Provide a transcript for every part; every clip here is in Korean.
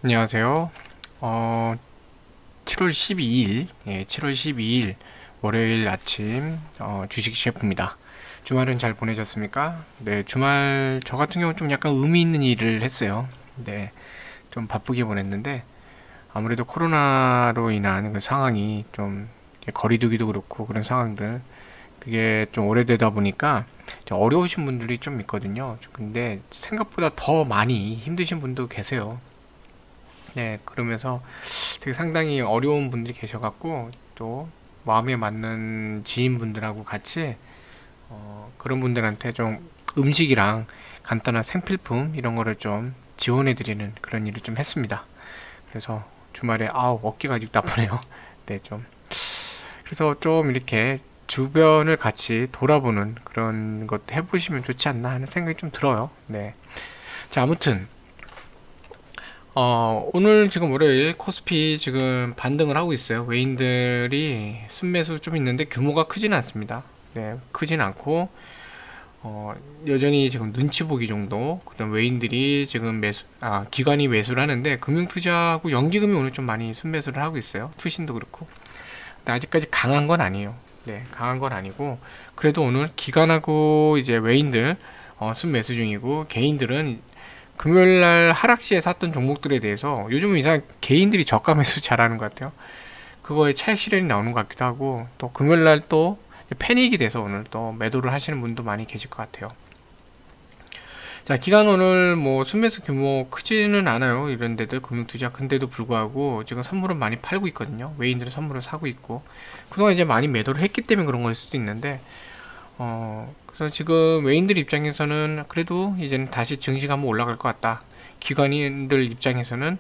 안녕하세요. 7월 12일, 7월 12일 월요일 아침 주식 셰프입니다. 주말은 잘 보내셨습니까? 네, 주말 저 같은 경우는 좀 약간 의미 있는 일을 했어요. 네, 좀 바쁘게 보냈는데 아무래도 코로나로 인한 그 상황이 좀 거리두기도 그렇고 그런 상황들 그게 좀 오래되다 보니까 좀 어려우신 분들이 좀 있거든요. 근데 생각보다 더 많이 힘드신 분도 계세요. 네, 그러면서 되게 상당히 어려운 분들이 계셔갖고 또 마음에 맞는 지인분들하고 같이 그런 분들한테 좀 음식이랑 간단한 생필품 이런 거를 좀 지원해드리는 그런 일을 좀 했습니다. 그래서 주말에 아우 어깨가 아직 나쁘네요. 네, 좀 그래서 좀 이렇게 주변을 같이 돌아보는 그런 것 해보시면 좋지 않나 하는 생각이 좀 들어요. 네. 자, 아무튼 오늘 지금 월요일 코스피 지금 반등을 하고 있어요. 외인들이 순매수 좀 있는데 규모가 크진 않습니다. 네, 크진 않고, 여전히 지금 눈치 보기 정도. 그다음 외인들이 지금 기관이 매수를 하는데 금융투자하고 연기금이 오늘 좀 많이 순매수를 하고 있어요. 투신도 그렇고. 근데 아직까지 강한 건 아니에요. 네, 강한 건 아니고, 그래도 오늘 기관하고 이제 외인들, 순매수 중이고, 개인들은 금요일날 하락시에 샀던 종목들에 대해서 요즘은 이상 개인들이 저가 매수 잘하는 것 같아요. 그거에 차익 실현이 나오는 것 같기도 하고 또 금요일날 또 패닉이 돼서 오늘 또 매도를 하시는 분도 많이 계실 것 같아요. 자, 기간 오늘 뭐 순매수 규모 크지는 않아요. 이런 데들 금융투자 큰데도 불구하고 지금 선물은 많이 팔고 있거든요. 외인들은 선물을 사고 있고 그동안 이제 많이 매도를 했기 때문에 그런 걸 수도 있는데 그래서 지금 외인들 입장에서는 그래도 이제는 다시 증시가 한번 올라갈 것 같다. 기관인들 입장에서는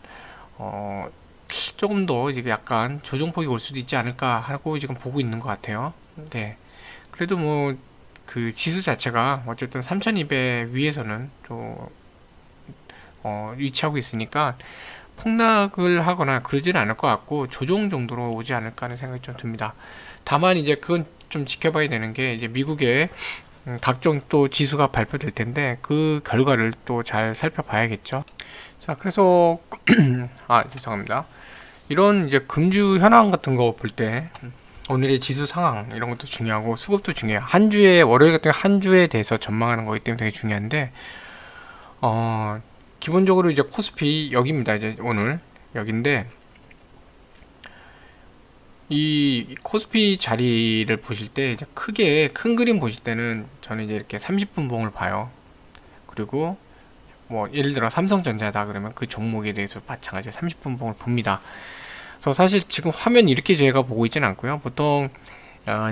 어, 조금 더 이제 약간 조정폭이 올 수도 있지 않을까 하고 지금 보고 있는 것 같아요. 네. 그래도 뭐 그 지수 자체가 어쨌든 3200 위에서는 좀 위치하고 있으니까 폭락을 하거나 그러지는 않을 것 같고 조정 정도로 오지 않을까 하는 생각이 좀 듭니다. 다만 이제 그건 좀 지켜봐야 되는 게 이제 미국의 각종 또 지수가 발표될 텐데 그 결과를 또 잘 살펴봐야겠죠. 자, 그래서 죄송합니다. 이런 이제 금주 현황 같은 거 볼 때 오늘의 지수 상황 이런 것도 중요하고 수급도 중요해요. 한 주에 월요일 같은 한 주에 대해서 전망하는 거기 때문에 되게 중요한데 기본적으로 이제 코스피 여기입니다. 이제 오늘 여기인데 이 코스피 자리를 보실 때 이제 크게 큰 그림 보실 때는 저는 이제 이렇게 30분 봉을 봐요. 그리고 뭐 예를 들어 삼성전자다 그러면 그 종목에 대해서 마찬가지로 30분 봉을 봅니다. 그래서 사실 지금 화면 이렇게 제가 보고 있지는 않고요. 보통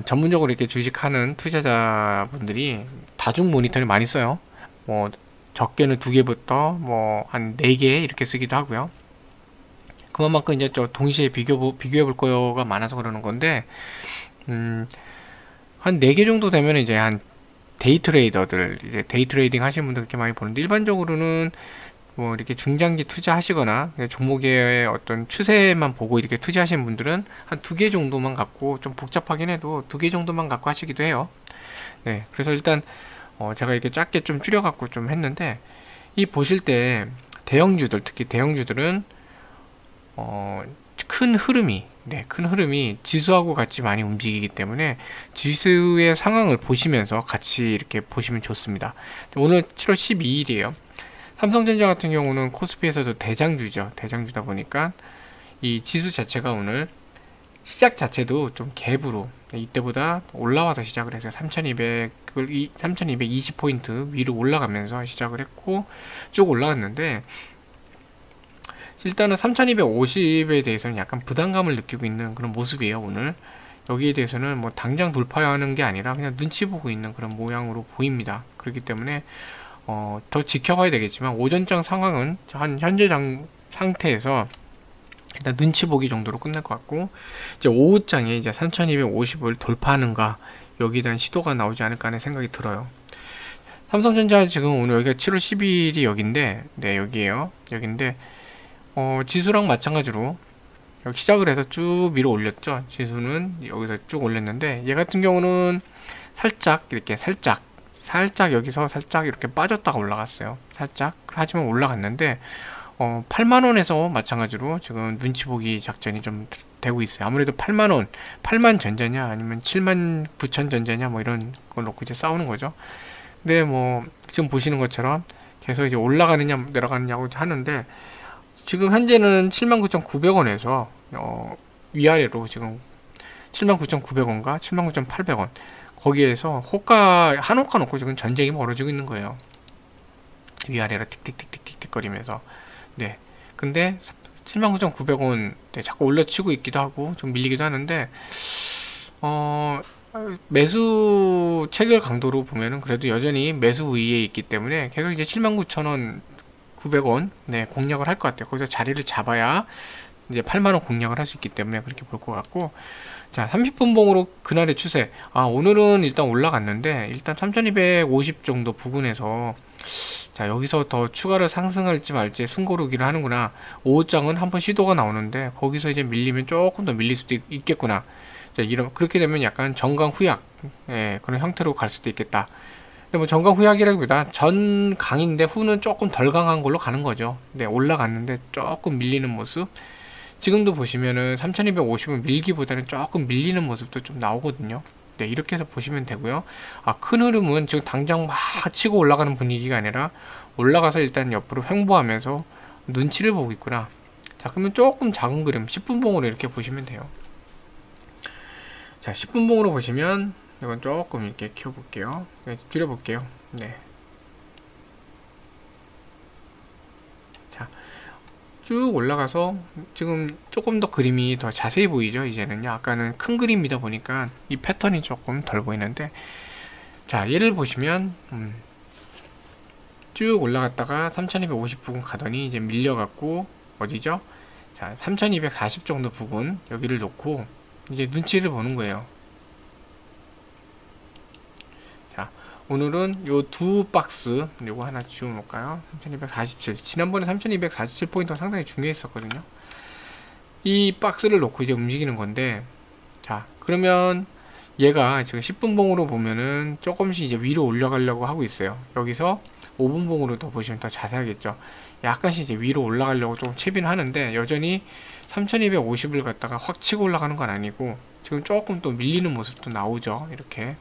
전문적으로 이렇게 주식하는 투자자분들이 다중 모니터를 많이 써요. 뭐 적게는 2개부터 뭐 한 4개 이렇게 쓰기도 하고요. 그만큼 이제 또 동시에 비교해 볼 거가 많아서 그러는 건데 한 4개 정도 되면 이제 한 데이 트레이더들 이제 데이 트레이딩 하시는 분들 그렇게 많이 보는데 일반적으로는 뭐 이렇게 중장기 투자하시거나 종목의 어떤 추세만 보고 이렇게 투자하시는 분들은 한 2개 정도만 갖고 좀 복잡하긴 해도 2개 정도만 갖고 하시기도 해요. 네, 그래서 일단 제가 이렇게 작게 좀 줄여 갖고 좀 했는데 이 보실 때 대형주들 특히 대형주들은 큰 흐름이 큰 흐름이 지수하고 같이 많이 움직이기 때문에 지수의 상황을 보시면서 같이 이렇게 보시면 좋습니다. 오늘 7월 12일이에요. 삼성전자 같은 경우는 코스피에서도 대장주죠. 대장주다 보니까 이 지수 자체가 오늘 시작 자체도 좀 갭으로 이때보다 올라와서 시작을 해서 3220포인트 위로 올라가면서 시작을 했고 쭉 올라갔는데 일단은 3250에 대해서는 약간 부담감을 느끼고 있는 그런 모습이에요. 오늘 여기에 대해서는 뭐 당장 돌파하는 게 아니라 그냥 눈치 보고 있는 그런 모양으로 보입니다. 그렇기 때문에 더 지켜봐야 되겠지만 오전장 상황은 한 현재 상태에서 일단 눈치 보기 정도로 끝날 것 같고 이제 오후장에 이제 3250을 돌파하는가 여기에 대한 시도가 나오지 않을까 하는 생각이 들어요. 삼성전자 지금 오늘 여기가 7월 12일이 여기인데 네 여기에요. 여기인데 지수랑 마찬가지로 여기 시작을 해서 쭉 밀어 올렸죠. 지수는 여기서 쭉 올렸는데 얘 같은 경우는 살짝 이렇게 살짝 여기서 살짝 이렇게 빠졌다가 올라갔어요. 살짝 하지만 올라갔는데 8만원에서 마찬가지로 지금 눈치 보기 작전이 좀 되고 있어요. 아무래도 8만원, 8만 전자냐 아니면 7만 9천 전자냐 뭐 이런 걸 놓고 이제 싸우는 거죠. 근데 뭐 지금 보시는 것처럼 계속 이제 올라가느냐 내려가느냐고 하는데, 지금 현재는 79,900원에서 위아래로 지금 79,900원과 79,800원 거기에서 한호가 놓고 지금 전쟁이 벌어지고 있는 거예요. 위아래로 틱틱틱틱틱 거리면서. 네. 근데 79,900원 네, 자꾸 올려치고 있기도 하고 좀 밀리기도 하는데, 매수 체결 강도로 보면은 그래도 여전히 매수 우위에 있기 때문에 계속 이제 79,000원 900원 네, 공략을 할 것 같아요. 거기서 자리를 잡아야 이제 8만원 공략을 할 수 있기 때문에 그렇게 볼 것 같고, 자 30분 봉으로 그날의 추세, 오늘은 일단 올라갔는데 일단 3250 정도 부근에서 자 여기서 더 추가로 상승할지 말지 숨고르기를 하는구나. 5호장은 한번 시도가 나오는데 거기서 이제 밀리면 조금 더 밀릴 수도 있겠구나. 자 그렇게 되면 약간 정강 후약 그런 형태로 갈 수도 있겠다. 근데 뭐 정강 후약이라기보다 전 강인데 후는 조금 덜 강한 걸로 가는 거죠. 네, 올라갔는데 조금 밀리는 모습. 지금도 보시면은 3250은 밀기보다는 조금 밀리는 모습도 좀 나오거든요. 네, 이렇게 해서 보시면 되고요. 큰 흐름은 지금 당장 막 치고 올라가는 분위기가 아니라 올라가서 일단 옆으로 횡보하면서 눈치를 보고 있구나. 자, 그러면 조금 작은 그림 10분 봉으로 이렇게 보시면 돼요. 자, 10분 봉으로 보시면 이건 조금 이렇게 키워볼게요. 네, 줄여볼게요. 네. 자, 쭉 올라가서 지금 조금 더 그림이 더 자세히 보이죠. 이제는요. 아까는 큰 그림이다 보니까 이 패턴이 조금 덜 보이는데, 자, 얘를 보시면 쭉 올라갔다가 3250 부근 가더니 이제 밀려갖고 어디죠? 자, 3240 정도 부근 여기를 놓고 이제 눈치를 보는 거예요. 오늘은 요 두 박스 요거 하나 지워 놓을까요? 3247 지난번에 3247포인트가 상당히 중요했었거든요. 이 박스를 놓고 이제 움직이는 건데, 자 그러면 얘가 지금 10분 봉으로 보면은 조금씩 이제 위로 올라가려고 하고 있어요. 여기서 5분 봉으로 더 보시면 더 자세하겠죠. 약간씩 이제 위로 올라가려고 좀 채비는 하는데 여전히 3250을 갖다가 확 치고 올라가는 건 아니고 지금 조금 또 밀리는 모습도 나오죠. 이렇게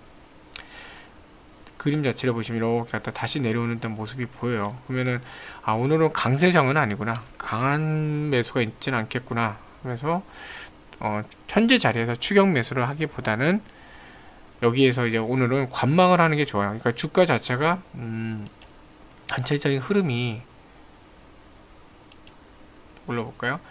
그림 자체를 보시면 이렇게 갖다 다시 내려오는 모습이 보여요. 그러면은 오늘은 강세장은 아니구나, 강한 매수가 있지는 않겠구나 하면서 현재 자리에서 추격 매수를 하기보다는 여기에서 이제 오늘은 관망을 하는 게 좋아요. 그러니까 주가 자체가 전체적인 흐름이 올라볼까요?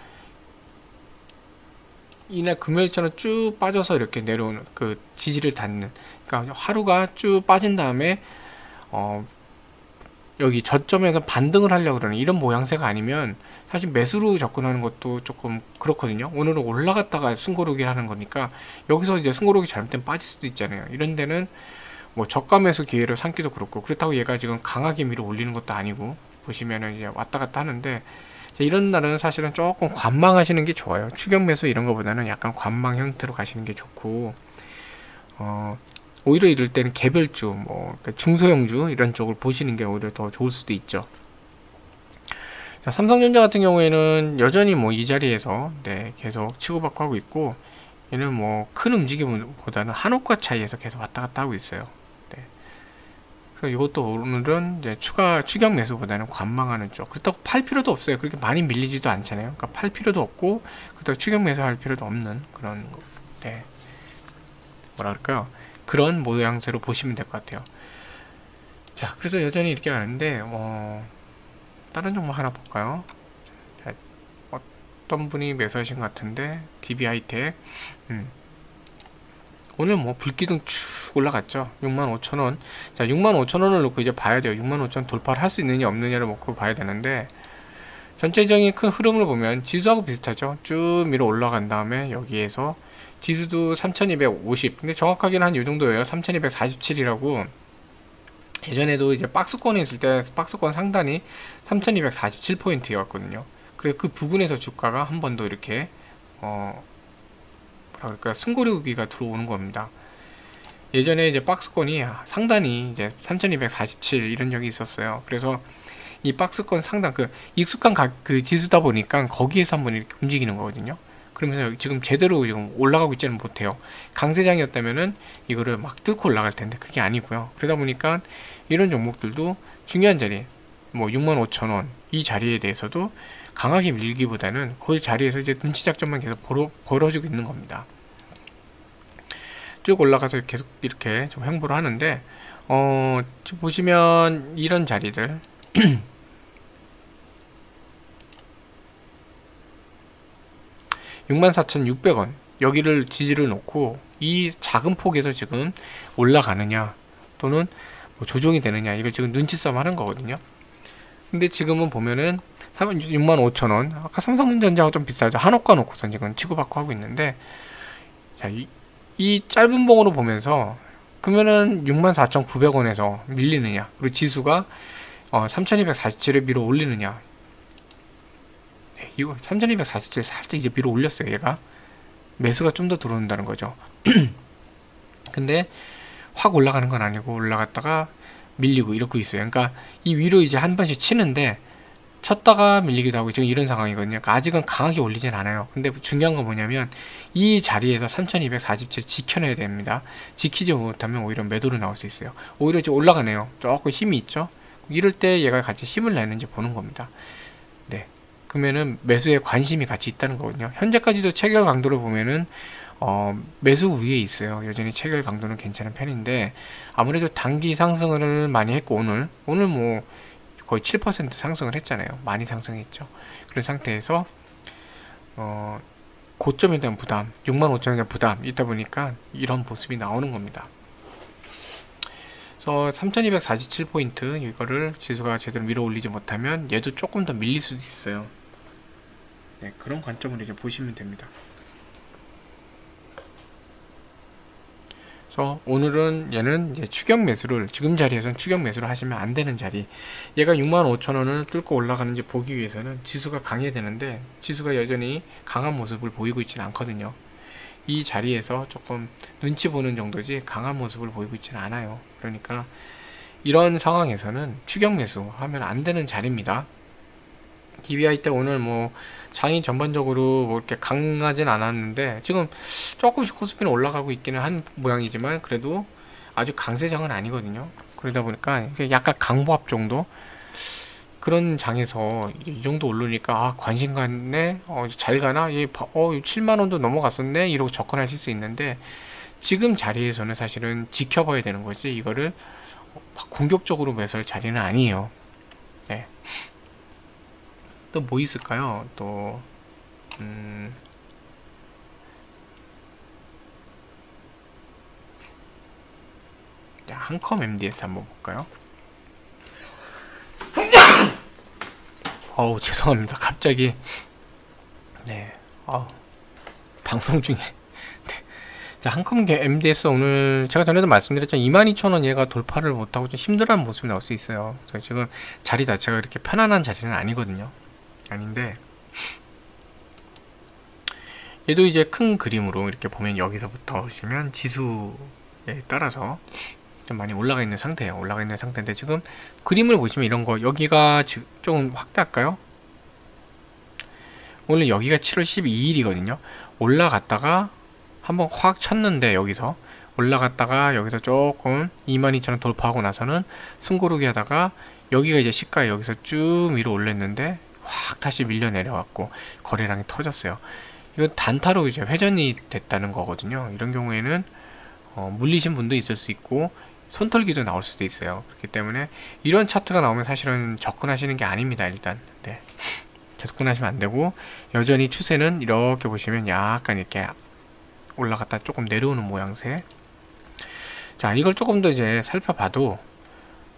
이날 금요일처럼 쭉 빠져서 이렇게 내려오는 그 지지를 닫는, 그러니까 하루가 쭉 빠진 다음에 여기 저점에서 반등을 하려고 그러는 이런 모양새가 아니면 사실 매수로 접근하는 것도 조금 그렇거든요. 오늘은 올라갔다가 숨고르기를 하는 거니까 여기서 이제 숨고르기 잘못되면 빠질 수도 있잖아요. 이런 데는 뭐 저가 매수 기회를 삼기도 그렇고, 그렇다고 얘가 지금 강하게 밀어 올리는 것도 아니고 보시면은 이제 왔다 갔다 하는데, 이런 날은 사실은 조금 관망하시는 게 좋아요. 추격 매수 이런 거보다는 약간 관망 형태로 가시는 게 좋고, 오히려 이럴 때는 개별주, 뭐 중소형주 이런 쪽을 보시는 게 오히려 더 좋을 수도 있죠. 자, 삼성전자 같은 경우에는 여전히 뭐 이 자리에서 네, 계속 치고받고 하고 있고, 얘는 뭐 큰 움직임보다는 한호가 차이에서 계속 왔다 갔다 하고 있어요. 네. 그래서 이것도 오늘은 이제 추격 매수보다는 관망하는 쪽. 그렇다고 팔 필요도 없어요. 그렇게 많이 밀리지도 않잖아요. 그러니까 팔 필요도 없고 그렇다고 추격 매수할 필요도 없는 그런 거. 네. 뭐라 그럴까요? 그런 모양새로 보시면 될 것 같아요. 자, 그래서 여전히 이렇게 가는데 다른 종목 하나 볼까요? 자, 어떤 분이 매수하신 것 같은데 DB하이텍 오늘 뭐 불기둥 쭉 올라갔죠. 65,000원. 자, 65,000원을 놓고 이제 봐야 돼요. 65,000원 돌파를 할 수 있느냐 없느냐를 놓고 봐야 되는데, 전체적인 큰 흐름을 보면 지수하고 비슷하죠. 쭉 밀어 올라간 다음에 여기에서 지수도 3250, 근데 정확하게는 한 요 정도예요. 3247이라고. 예전에도 이제 박스권에 있을 때 박스권 상단이 3247포인트였거든요. 그래 그 부분에서 주가가 한 번 더 이렇게 그러니까 숨고르기가 들어오는 겁니다. 예전에 이제 박스권이 상단이 이제 3247 이런 적이 있었어요. 그래서 이 박스권 상단 그 익숙한 그 지수다 보니까 거기에서 한번 이렇게 움직이는 거거든요. 그러면서 지금 제대로 지금 올라가고 있지는 못해요. 강세장이었다면은 이거를 막 뚫고 올라갈 텐데 그게 아니고요. 그러다 보니까 이런 종목들도 중요한 자리 뭐 65,000원 이 자리에 대해서도 강하게 밀기보다는 그 자리에서 이제 눈치 작전만 계속 벌어지고 있는 겁니다. 쭉 올라가서 계속 이렇게 좀 횡보를 하는데 지금 보시면 이런 자리들 64,600원 여기를 지지를 놓고 이 작은 폭에서 지금 올라가느냐 또는 뭐 조정이 되느냐 이걸 지금 눈치 싸움 하는 거거든요. 근데 지금은 보면은 65,000원 아까 삼성전자하고 좀 비싸죠. 한옥과 놓고선 지금 치고받고 하고 있는데 자, 이 짧은 봉으로 보면서 그러면은 64,900원에서 밀리느냐 그리고 지수가 3247에 밀어 올리느냐. 네, 이거 3247에 살짝 이제 밀어 올렸어요. 얘가 매수가 좀 더 들어온다는 거죠. 근데 확 올라가는 건 아니고 올라갔다가 밀리고 이러고 있어요. 그러니까 이 위로 이제 한 번씩 치는데 쳤다가 밀리기도 하고 지금 이런 상황이거든요. 그러니까 아직은 강하게 올리진 않아요. 근데 중요한 건 뭐냐면 이 자리에서 3247 지켜내야 됩니다. 지키지 못하면 오히려 매도로 나올 수 있어요. 오히려 지금 올라가네요. 조금 힘이 있죠. 이럴 때 얘가 같이 힘을 내는지 보는 겁니다. 네, 그러면은 매수에 관심이 같이 있다는 거거든요. 현재까지도 체결 강도를 보면은 매수 위에 있어요. 여전히 체결 강도는 괜찮은 편인데 아무래도 단기 상승을 많이 했고 오늘 뭐 거의 7% 상승을 했잖아요. 많이 상승했죠. 그런 상태에서 고점에 대한 부담, 65,000원에 대한 부담 있다 보니까 이런 모습이 나오는 겁니다. 그래서 3247포인트 이거를 지수가 제대로 밀어 올리지 못하면 얘도 조금 더 밀릴 수도 있어요. 네, 그런 관점으로 이제 보시면 됩니다. 그래서 오늘은 얘는 이제 추격 매수를 지금 자리에서는 추격 매수를 하시면 안 되는 자리. 얘가 65,000원을 뚫고 올라가는지 보기 위해서는 지수가 강해야 되는데 지수가 여전히 강한 모습을 보이고 있지는 않거든요. 이 자리에서 조금 눈치 보는 정도지 강한 모습을 보이고 있지는 않아요. 그러니까 이런 상황에서는 추격 매수 하면 안 되는 자리입니다. DBI 때 오늘 뭐 장이 전반적으로 뭐 이렇게 강하진 않았는데 지금 조금씩 코스피는 올라가고 있기는 한 모양이지만 그래도 아주 강세장은 아니거든요. 그러다 보니까 약간 강보합 정도 그런 장에서 이 정도 오르니까 아 관심 갔네 잘 가나 7만원도 넘어갔었네 이러고 접근하실 수 있는데 지금 자리에서는 사실은 지켜봐야 되는 거지 이거를 막 공격적으로 매수할 자리는 아니에요. 네. 또 뭐 있을까요? 또 한컴 MDS 한번 볼까요? 어우 죄송합니다. 갑자기 네 방송 중에 네. 자 한컴 MDS 오늘 제가 전에도 말씀드렸죠. 22,000원 얘가 돌파를 못하고 좀 힘들어하는 모습이 나올 수 있어요. 그래서 지금 자리 자체가 이렇게 편안한 자리는 아니거든요. 아닌데 얘도 이제 큰 그림으로 이렇게 보면 여기서부터 보시면 지수에 따라서 좀 많이 올라가 있는 상태예요. 올라가 있는 상태인데 지금 그림을 보시면 이런 거 여기가 조금 확대할까요? 오늘 여기가 7월 12일이거든요. 올라갔다가 한번 확 쳤는데 여기서 올라갔다가 여기서 조금 22,000원 돌파하고 나서는 숨고르기 하다가 여기가 이제 시가에 여기서 쭉 위로 올렸는데 확 다시 밀려 내려왔고 거래량이 터졌어요. 이건 단타로 이제 회전이 됐다는 거거든요. 이런 경우에는 물리신 분도 있을 수 있고 손털기도 나올 수도 있어요. 그렇기 때문에 이런 차트가 나오면 사실은 접근하시는 게 아닙니다. 일단 네. 접근하시면 안 되고 여전히 추세는 이렇게 보시면 약간 이렇게 올라갔다 조금 내려오는 모양새. 자 이걸 조금 더 이제 살펴봐도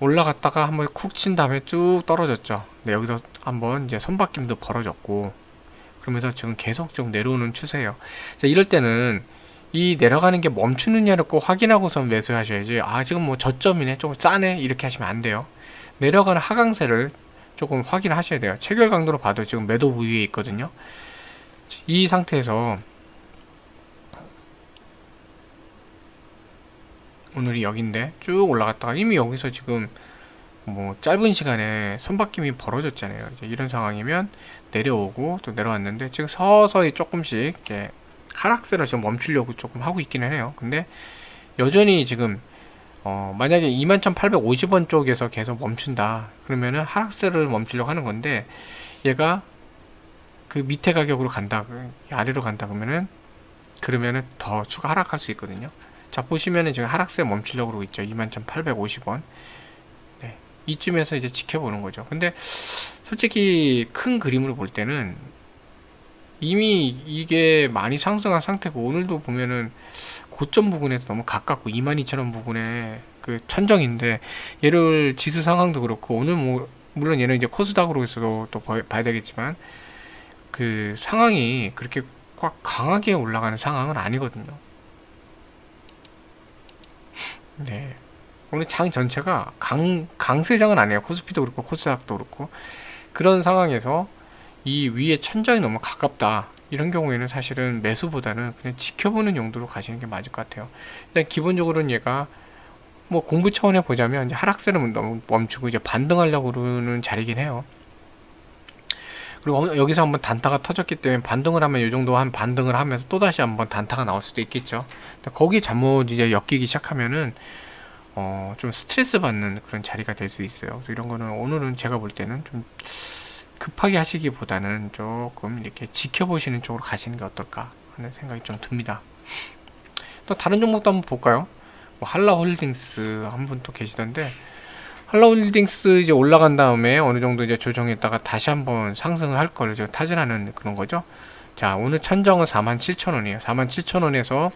올라갔다가 한번 쿡 친 다음에 쭉 떨어졌죠. 네, 여기서 한번 이제 손바뀜도 벌어졌고 그러면서 지금 계속 좀 내려오는 추세예요. 자, 이럴 때는 이 내려가는 게 멈추느냐를 꼭 확인하고서 매수하셔야지 아 지금 뭐 저점이네 좀 싸네 이렇게 하시면 안 돼요. 내려가는 하강세를 조금 확인하셔야 돼요. 체결 강도로 봐도 지금 매도 부위에 있거든요. 이 상태에서 오늘이 여기인데 쭉 올라갔다가 이미 여기서 지금 뭐 짧은 시간에 손바뀜이 벌어졌잖아요. 이제 이런 상황이면 내려오고 또 내려왔는데 지금 서서히 조금씩 이제 하락세를 지금 멈추려고 조금 하고 있기는 해요. 근데 여전히 지금 만약에 21,850원 쪽에서 계속 멈춘다 그러면은 하락세를 멈추려고 하는 건데, 얘가 그 밑에 가격으로 간다, 아래로 간다 그러면은 더 추가 하락할 수 있거든요. 자, 보시면은 지금 하락세 멈추려고 그러고 있죠. 21,850원. 네, 이쯤에서 이제 지켜보는 거죠. 근데 솔직히 큰 그림으로 볼 때는 이미 이게 많이 상승한 상태고, 오늘도 보면은 고점 부근에서 너무 가깝고 22,000원 부근에 그 천정인데, 얘를 지수 상황도 그렇고, 오늘 뭐 물론 얘는 이제 코스닥으로 해서도 또 봐야 되겠지만 그 상황이 그렇게 꽉 강하게 올라가는 상황은 아니거든요. 네, 오늘 장 전체가 강세장은 아니에요. 코스피도 그렇고 코스닥도 그렇고. 그런 상황에서 이 위에 천장이 너무 가깝다, 이런 경우에는 사실은 매수보다는 그냥 지켜보는 용도로 가시는 게 맞을 것 같아요. 일단 기본적으로는 얘가 뭐 공부 차원에 보자면 이제 하락세를 너무 멈추고 이제 반등하려고 그러는 자리긴 해요. 그리고 여기서 한번 단타가 터졌기 때문에 반등을 하면 이 정도 한 반등을 하면서 또다시 한번 단타가 나올 수도 있겠죠. 거기 잘못 이제 엮이기 시작하면은 좀 스트레스 받는 그런 자리가 될 수 있어요. 그래서 이런 거는 오늘은 제가 볼 때는 좀 급하게 하시기보다는 조금 이렇게 지켜보시는 쪽으로 가시는 게 어떨까 하는 생각이 좀 듭니다. 또 다른 종목도 한번 볼까요? 뭐 한라홀딩스 한 분 또 계시던데, 한라홀딩스 이제 올라간 다음에 어느 정도 이제 조정했다가 다시 한번 상승을 할 거를 지금 타진하는 그런 거죠. 자, 오늘 천정은 47,000원이에요. 47,000원에서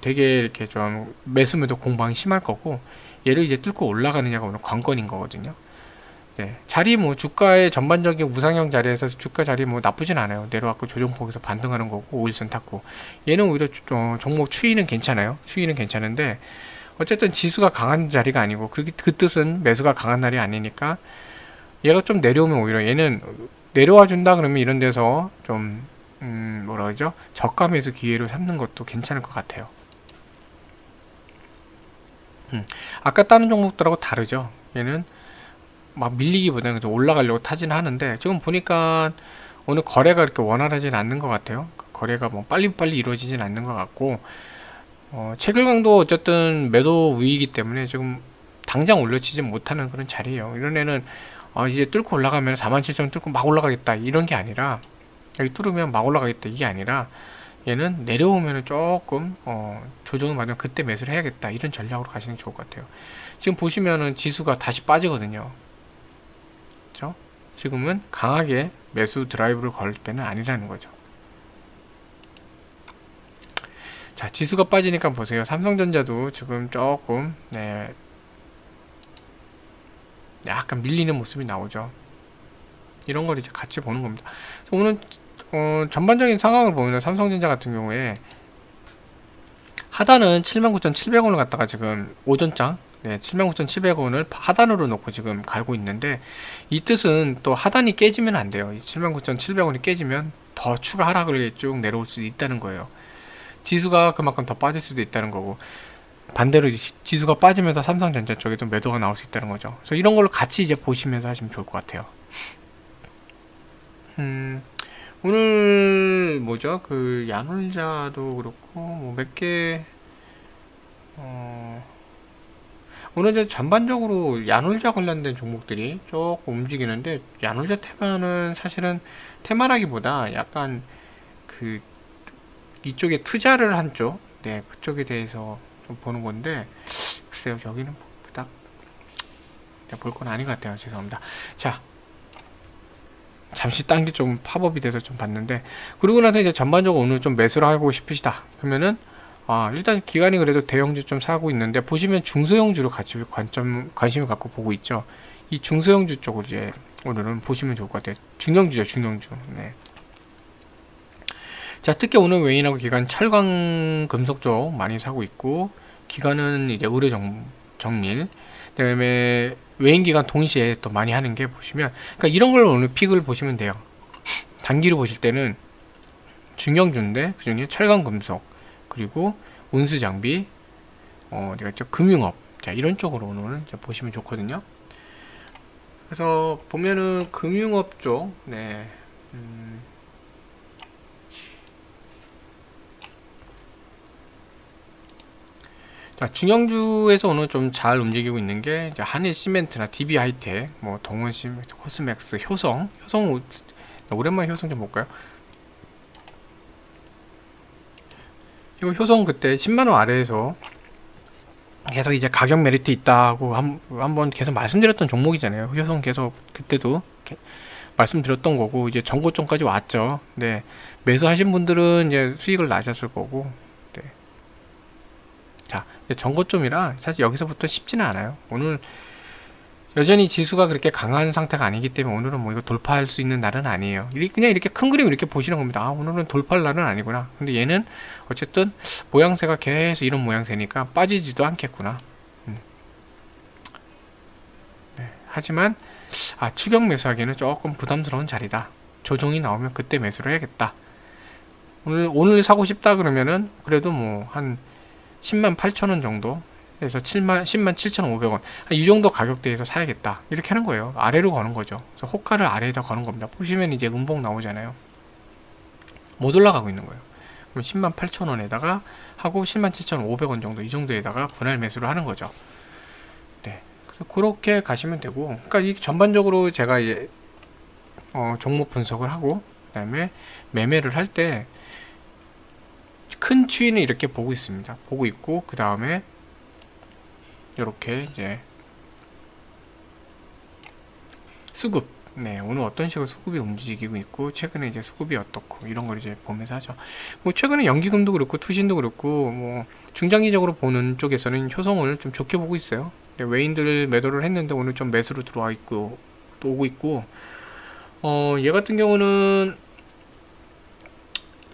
되게 이렇게 좀 매수매도 공방이 심할 거고, 얘를 이제 뚫고 올라가느냐가 오늘 관건인 거거든요. 네, 자리 뭐 주가의 전반적인 우상향 자리에서 주가 자리 뭐 나쁘진 않아요. 내려왔고 조정폭에서 반등하는 거고 5일선 탔고, 얘는 오히려 종목 추이는 괜찮아요. 추이는 괜찮은데 어쨌든 지수가 강한 자리가 아니고, 그 뜻은 매수가 강한 날이 아니니까 얘가 좀 내려오면 오히려 얘는 내려와 준다 그러면 이런 데서 좀 뭐라 그러죠? 저가 매수 기회로 삼는 것도 괜찮을 것 같아요. 아까 다른 종목들하고 다르죠. 얘는 막 밀리기보다는 좀 올라가려고 타지는 하는데, 지금 보니까 오늘 거래가 그렇게 원활하지는 않는 것 같아요. 거래가 뭐 빨리빨리 이루어지진 않는 것 같고, 체결강도 어쨌든 매도 우위이기 때문에 지금 당장 올려치지 못하는 그런 자리예요. 이런 애는 이제 뚫고 올라가면 47,000원 뚫고 막 올라가겠다 이런 게 아니라, 여기 뚫으면 막 올라가겠다 이게 아니라, 얘는 내려오면 조금 조정을 받으면 그때 매수를 해야겠다, 이런 전략으로 가시는 게 좋을 것 같아요. 지금 보시면은 지수가 다시 빠지거든요. 그렇죠? 지금은 강하게 매수 드라이브를 걸 때는 아니라는 거죠. 자, 지수가 빠지니까 보세요. 삼성전자도 지금 조금 약간 밀리는 모습이 나오죠. 이런 걸 이제 같이 보는 겁니다. 그래서 오늘 전반적인 상황을 보면 삼성전자 같은 경우에 하단은 79,700원을 갖다가 지금 오전장 79,700원을 하단으로 놓고 지금 갈고 있는데, 이 뜻은 또 하단이 깨지면 안 돼요. 79,700원이 깨지면 더 추가 하락을 쭉 내려올 수도 있다는 거예요. 지수가 그만큼 더 빠질 수도 있다는 거고, 반대로 지수가 빠지면서 삼성전자 쪽에도 매도가 나올 수 있다는 거죠. 그래서 이런 걸로 같이 이제 보시면서 하시면 좋을 것 같아요. 오늘 뭐죠? 그 야놀자도 그렇고 뭐 몇 개 오늘 이제 전반적으로 야놀자 관련된 종목들이 조금 움직이는데, 야놀자 테마는 사실은 테마라기보다 약간 그 이쪽에 투자를 한 쪽, 그쪽에 대해서 좀 보는 건데, 글쎄요, 여기는 딱 볼 건 아닌 것 같아요. 죄송합니다. 자, 잠시 딴 게 좀 팝업이 돼서 좀 봤는데, 그러고 나서 이제 전반적으로 오늘 좀 매수를 하고 싶으시다 그러면은 일단 기관이 그래도 대형주 좀 사고 있는데, 보시면 중소형주로 같이 관심을 갖고 보고 있죠. 이 중소형주 쪽으로 이제 오늘은 보시면 좋을 것 같아요. 중형주죠, 중형주. 자, 특히 오늘 외인하고 기관 철강 금속 쪽 많이 사고 있고, 기관은 이제 의료 정밀, 그다음에 외인 기관 동시에 또 많이 하는 게 보시면, 그러니까 이런 걸 오늘 픽을 보시면 돼요. 단기로 보실 때는 중형주인데 그중에 철강 금속, 그리고 운수 장비, 금융업, 자, 이런 쪽으로 오늘 보시면 좋거든요. 그래서 보면은 금융업 쪽, 네, 자, 중형주에서 오늘 좀 잘 움직이고 있는 게 이제 한일시멘트나 DB하이텍, 뭐 동원시멘트, 코스맥스, 효성 오랜만에 효성 좀 볼까요? 이거 효성 그때 10만원 아래에서 계속 이제 가격 메리트 있다고 한번 계속 말씀드렸던 종목이잖아요. 효성 계속 그때도 말씀드렸던 거고, 이제 전고점까지 왔죠. 네, 매수하신 분들은 이제 수익을 나셨을 거고, 네. 자, 전고점이라 사실 여기서부터 쉽지는 않아요. 오늘 여전히 지수가 그렇게 강한 상태가 아니기 때문에 오늘은 뭐 이거 돌파할 수 있는 날은 아니에요. 그냥 이렇게 큰 그림 이렇게 보시는 겁니다. 아, 오늘은 돌파할 날은 아니구나. 근데 얘는 어쨌든 모양새가 계속 이런 모양새니까 빠지지도 않겠구나. 네. 하지만 추격 매수하기에는 조금 부담스러운 자리다. 조정이 나오면 그때 매수를 해야겠다. 오늘 사고 싶다 그러면은 그래도 뭐 한 10만 8천원 정도 그래서 10만 7,500원 이 정도 가격대에서 사야겠다 이렇게 하는 거예요. 아래로 거는 거죠. 그래서 호가를 아래에다 거는 겁니다. 보시면 이제 음봉 나오잖아요. 못 올라가고 있는 거예요. 그럼 10만 8천원에다가 하고 10만 7,500원 정도 이 정도에다가 분할 매수를 하는 거죠. 네, 그래서 그렇게 가시면 되고, 그러니까 이 전반적으로 제가 이제 종목 분석을 하고 그다음에 매매를 할 때 큰 추이는 이렇게 보고 있습니다. 보고 있고 그 다음에 이렇게 이제 수급, 네, 오늘 어떤 식으로 수급이 움직이고 있고 최근에 이제 수급이 어떻고 이런 걸 이제 보면서 하죠. 뭐 최근에 연기금도 그렇고 투신도 그렇고 뭐 중장기적으로 보는 쪽에서는 효성을 좀 좋게 보고 있어요. 외인들 매도를 했는데 오늘 좀 매수로 들어와 있고 또 오고 있고, 얘 같은 경우는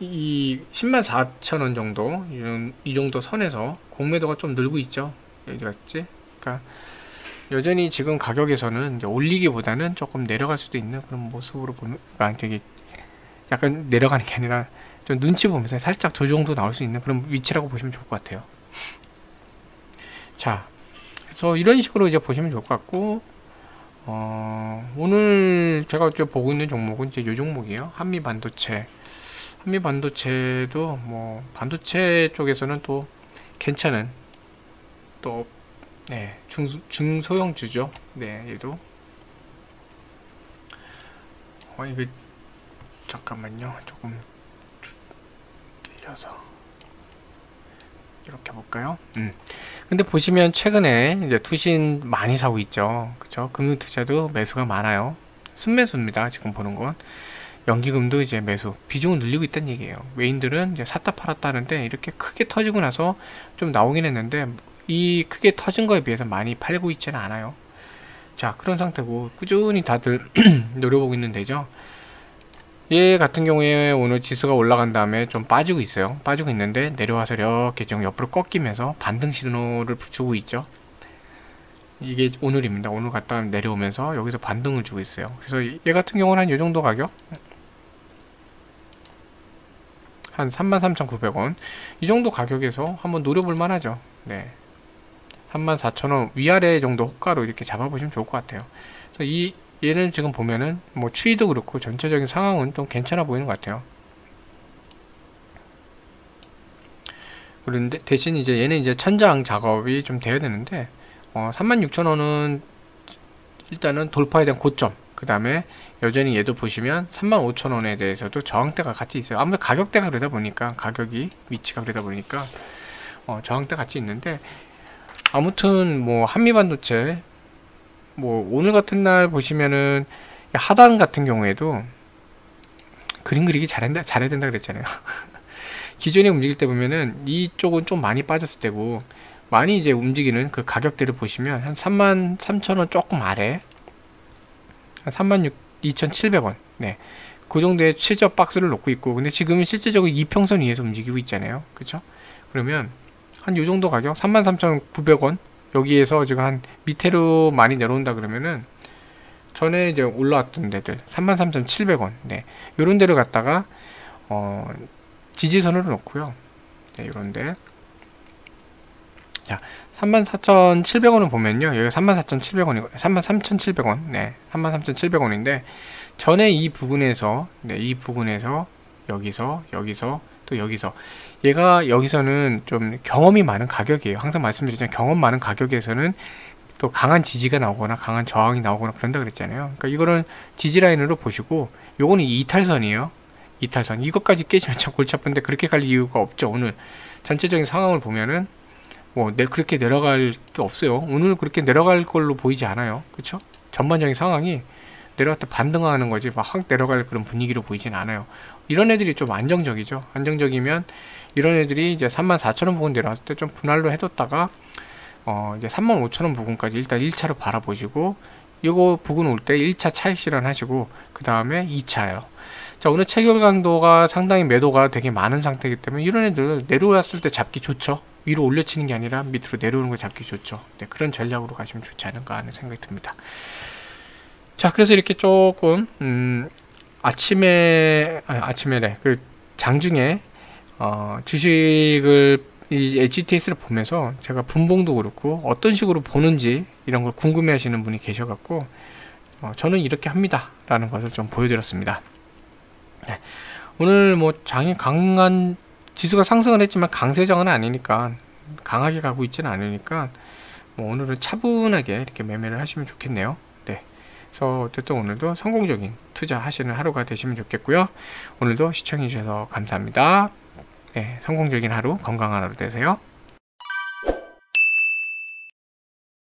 이 10만 4천원 정도 이 정도 선에서 공매도가 좀 늘고 있죠. 어디 갔지? 그러니까 여전히 지금 가격에서는 이제 올리기보다는 조금 내려갈 수도 있는 그런 모습으로 보면, 되게 약간 내려가는 게 아니라 좀 눈치 보면서 살짝 조정도 나올 수 있는 그런 위치라고 보시면 좋을 것 같아요. 자, 그래서 이런 식으로 이제 보시면 좋을 것 같고, 오늘 제가 이제 보고 있는 종목은 이제 이 종목이에요. 한미반도체. 한미반도체도 뭐 반도체 쪽에서는 또 괜찮은 또 네, 중소형주죠. 네, 얘도 이거 잠깐만요. 조금 길려서 이렇게 볼까요? 근데 보시면 최근에 이제 투신 많이 사고 있죠. 그쵸? 금융투자도 매수가 많아요. 순매수입니다. 지금 보는 건. 연기금도 이제 매수 비중을 늘리고 있다는 얘기예요. 외인들은 이제 샀다 팔았다 하는데 이렇게 크게 터지고 나서 좀 나오긴 했는데 이 크게 터진 거에 비해서 많이 팔고 있지는 않아요. 자, 그런 상태고 꾸준히 다들 노려보고 있는 데죠. 얘 같은 경우에 오늘 지수가 올라간 다음에 좀 빠지고 있어요. 빠지고 있는데 내려와서 이렇게 좀 옆으로 꺾이면서 반등 신호를 주고 있죠. 이게 오늘입니다. 오늘 갔다가 내려오면서 여기서 반등을 주고 있어요. 그래서 얘 같은 경우는 한 이 정도 가격 한 33,900원 이 정도 가격에서 한번 노려볼 만하죠. 네, 34,000원 위아래 정도 호가로 이렇게 잡아보시면 좋을 것 같아요. 그래서 얘는 지금 보면은 뭐 추이도 그렇고 전체적인 상황은 좀 괜찮아 보이는 것 같아요. 그런데 대신 이제 얘는 이제 천장 작업이 좀 돼야 되는데 36,000원은 일단은 돌파에 대한 고점, 그 다음에 여전히 얘도 보시면 35,000원에 대해서도 저항대가 같이 있어요. 아무래도 가격대가 그러다 보니까 가격이 위치가 그러다 보니까 저항대 같이 있는데, 아무튼 뭐 한미반도체 뭐 오늘 같은 날 보시면은 하단 같은 경우에도 그림 그리기 잘해야 된다 그랬잖아요. 기존에 움직일 때 보면은 이쪽은 좀 많이 빠졌을 때고 많이 이제 움직이는 그 가격대를 보시면 한 33,000원 조금 아래 한 32,700원 네, 그 정도의 최저 박스를 놓고 있고, 근데 지금은 실제적으로 이평선 위에서 움직이고 있잖아요. 그쵸? 그러면 한 요 정도 가격 33,900원 여기에서 지금 한 밑으로 많이 내려온다 그러면은 전에 이제 올라왔던 데들 33,700원 네, 요런 데를 갖다가 지지선으로 놓고요. 네, 요런데 자, 34,700원을 보면요. 여기 34,700원이고 33,700원. 네. 33,700원인데 전에 이 부분에서 네, 이 부분에서 여기서 또 여기서 얘가 여기서는 좀 경험이 많은 가격이에요. 항상 말씀드리지만 경험 많은 가격에서는 또 강한 지지가 나오거나 강한 저항이 나오거나 그런다 그랬잖아요. 그러니까 이거는 지지 라인으로 보시고 요거는 이탈선이에요. 이탈선. 이것까지 깨지면 참 골치 아픈데 그렇게 갈 이유가 없죠. 오늘 전체적인 상황을 보면은 뭐 그렇게 내려갈 게 없어요. 오늘 그렇게 내려갈 걸로 보이지 않아요. 그쵸? 전반적인 상황이 내려갈 때 반등하는 거지 막 확 내려갈 그런 분위기로 보이진 않아요. 이런 애들이 좀 안정적이죠. 안정적이면 이런 애들이 이제 34,000원 부근 내려왔을 때 좀 분할로 해뒀다가 이제 35,000원 부근까지 일단 1차로 바라보시고 요거 부근 올 때 1차 차익 실현하시고 그 다음에 2차요. 자, 오늘 체결 강도가 상당히 매도가 되게 많은 상태이기 때문에 이런 애들 내려왔을 때 잡기 좋죠. 위로 올려치는 게 아니라 밑으로 내려오는 거 잡기 좋죠. 네, 그런 전략으로 가시면 좋지 않을까 하는 생각이 듭니다. 자, 그래서 이렇게 조금 아침에래 그 장중에 주식을 이 HTS를 보면서 제가 분봉도 그렇고 어떤 식으로 보는지 이런 걸 궁금해 하시는 분이 계셔갖고 저는 이렇게 합니다 라는 것을 좀 보여드렸습니다. 네. 오늘 뭐 장이 강한 지수가 상승을 했지만 강세장은 아니니까 강하게 가고 있지는 않으니까 뭐 오늘은 차분하게 이렇게 매매를 하시면 좋겠네요. 네. 그래서 어쨌든 오늘도 성공적인 투자 하시는 하루가 되시면 좋겠고요. 오늘도 시청해 주셔서 감사합니다. 네, 성공적인 하루, 건강한 하루 되세요.